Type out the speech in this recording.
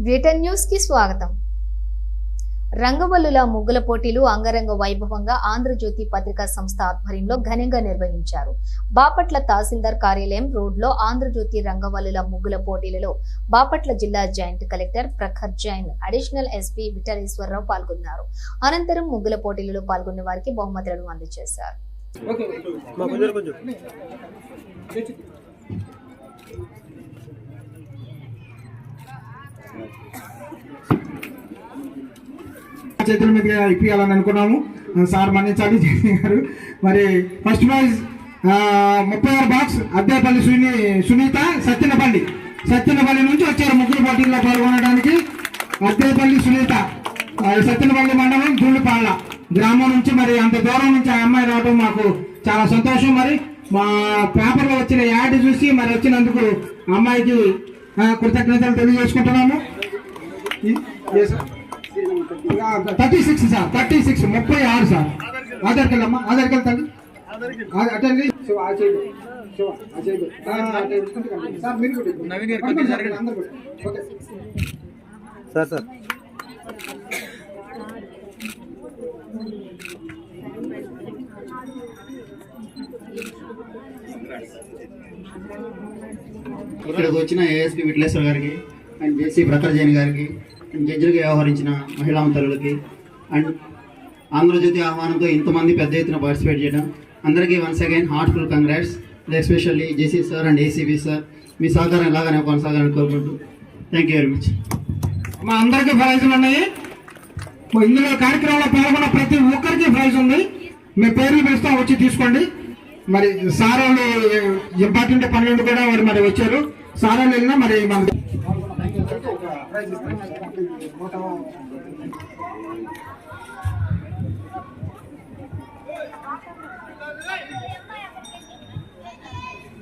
Britain news కి స్వాగతం. రంగవల్లుల ముగ్గుల పోటీలు అంగరంగ వైభవంగా ఆంధ్రజ్యోతి పత్రికా సంస్థ ఆధ్వర్యంలో ఘనంగా నిర్వహించారు. బాపట్ల తహసీల్దార్ కార్యాలయం రోడ్లో ఆంధ్రజ్యోతి రంగవల్లుల ముగ్గుల పోటీలలో బాపట్ల జిల్లా joint collector Prakhar Jain, additional SP Vithaleswararao పాల్గొన్నారు. అనంతరం ముగ్గుల పోటీలలో పాల్గొన్న వారికి బహుమతులను అందజేశారు. చేతుల మీదుగా ఇప్పించాలని అనుకున్నాము. సార్ మన్నించాలి గారు. మరి first prize 36 box Addepalli Sunitha Satyanapalli నుంచి వచ్చారు ముగ్గురు పోటీల్లో పాల్గొనడానికి. అద్దేపల్లి సునీత సత్యనపల్లి మండలం జూళ్ళపాళ్ళ గ్రామం నుంచి మరి అంత దూరం నుంచి ఆ అమ్మాయి రావడం మాకు చాలా సంతోషం. మరి మా పేపర్లో వచ్చిన యాడ్ చూసి మరి వచ్చినందుకు అమ్మాయికి కృతజ్ఞతలు తెలియజేసుకుంటున్నాము. 36 సార్, 36 సార్. ఆధార్కెళ్ళమ్మా, ఆధార్కెళ్తాను అటెండి. సార్ సార్ ఇక్కడికి వచ్చిన ఏఎస్పీ విఠలేశ్వర గారికి అండ్ జేసీ ప్రఖర్ జైన్ గారికి అండ్ జడ్జిలుగా వ్యవహరించిన మహిళా మంత్రులకి అండ్ ఆంధ్రజ్యోతి ఆహ్వానంతో ఇంతమంది పెద్ద ఎత్తున పార్టిసిపేట్ చేయడం అందరికీ once again heartful congrats. Especially JC sir and ACB sir మీ సహకారం ఎలాగానే కొనసాగాలని కోరుకుంటూ థ్యాంక్ యూ వెరీ మచ్. మా అందరికీ ప్రైజులు ఉన్నాయి. ఇందులో కార్యక్రమంలో పాల్గొన్న ప్రతి ఒక్కరికి ప్రైజ్ ఉంది. మీ పేర్లు పిలుస్తాం, వచ్చి తీసుకోండి. మరి సార్ వాళ్ళు ఇంపార్టెంట్ పనులు కూడా మరి వచ్చారు. సార్ వాళ్ళు వెళ్ళినా మరి మన